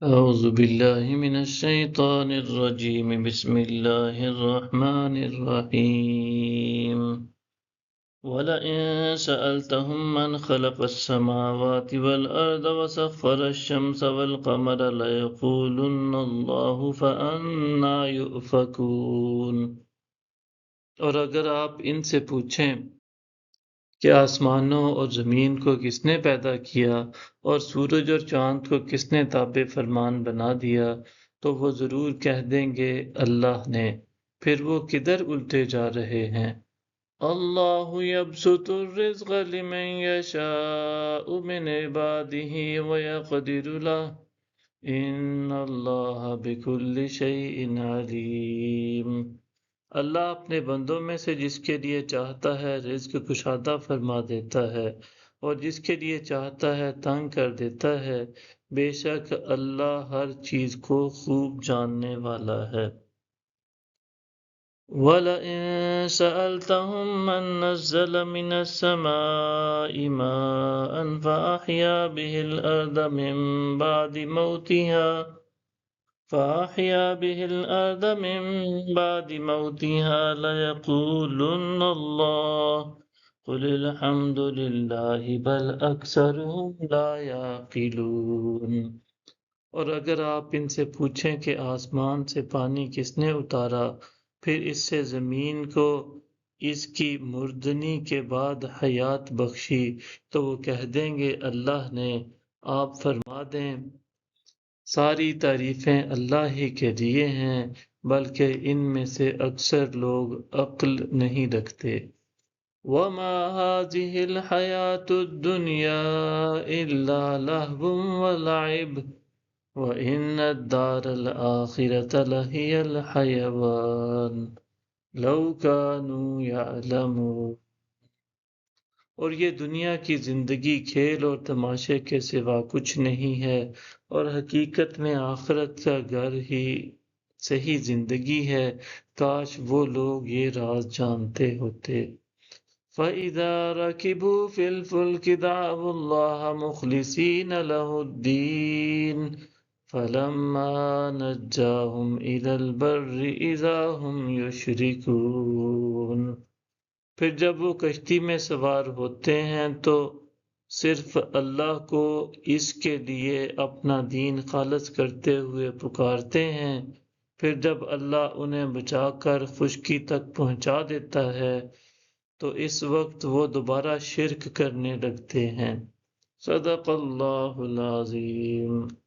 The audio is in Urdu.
أعوذ بالله من الشيطان الرجيم بسم الله الرحمن الرحيم ولئن سألتهم من خلق السماوات والأرض وسخر الشمس والقمر ليقولن الله فأنى يؤفكون۔ اور اگر آپ ان سے پوچھیں کہ آسمانوں اور زمین کو کس نے پیدا کیا اور سورج اور چاند کو کس نے تابع فرمان بنا دیا تو وہ ضرور کہہ دیں گے اللہ نے، پھر وہ کدھر الٹے جا رہے ہیں۔ اللہ یبسط الرزق لمن یشاء من عبادہ ویقدر لہ ان اللہ بکل شیء علیم۔ اللہ اپنے بندوں میں سے جس کے لیے چاہتا ہے رزق کشادہ فرما دیتا ہے اور جس کے لیے چاہتا ہے تنگ کر دیتا ہے، بے شک اللہ ہر چیز کو خوب جاننے والا ہے۔ وَلَئِن سَأَلْتَهُم مَّن نَّزَّلَ مِنَ السَّمَاءِ مَاءً فَأَحْيَا بِهِ الْأَرْضَ مِن بَعْدِ مَوْتِهَا لَيَقُولُنَّ اللَّهُ قُلِ الْحَمْدُ لِلَّهِ بَلْ أَكْثَرُهُمْ لَا يَعْقِلُونَ۔ اور اگر آپ ان سے پوچھیں کہ آسمان سے پانی کس نے اتارا پھر اس سے زمین کو اس کی مردنی کے بعد حیات بخشی تو وہ کہہ دیں گے اللہ نے۔ آپ فرما دیں ساری تعریفیں اللہ ہی کے لیے ہیں بلکہ ان میں سے اکثر لوگ عقل نہیں رکھتے۔ وَمَا هَٰذِهِ الْحَيَاةُ الدُّنْيَا إِلَّا لَهْوٌ وَلَعِبٌ وَإِنَّ الدَّارَ الْآخِرَةَ لَهِيَ الْحَيَوَانُ لَوْ كَانُوا يَعْلَمُونَ۔ اور یہ دنیا کی زندگی کھیل اور تماشے کے سوا کچھ نہیں ہے، اور حقیقت میں آخرت کا گھر ہی صحیح زندگی ہے، کاش وہ لوگ یہ راز جانتے ہوتے۔ فَإِذَا رَكِبُوا فِي الْفُلْكِ دَعَوُا اللَّهَ مُخْلِصِينَ لَهُ الدِّينَ فَلَمَّا نَجَّاهُمْ إِلَى الْبَرِّ إِذَا هُمْ يُشْرِكُونَ۔ پھر جب وہ کشتی میں سوار ہوتے ہیں تو صرف اللہ کو اس کے لیے اپنا دین خالص کرتے ہوئے پکارتے ہیں، پھر جب اللہ انہیں بچا کر خشکی تک پہنچا دیتا ہے تو اس وقت وہ دوبارہ شرک کرنے لگتے ہیں۔ صدق اللہ العظیم۔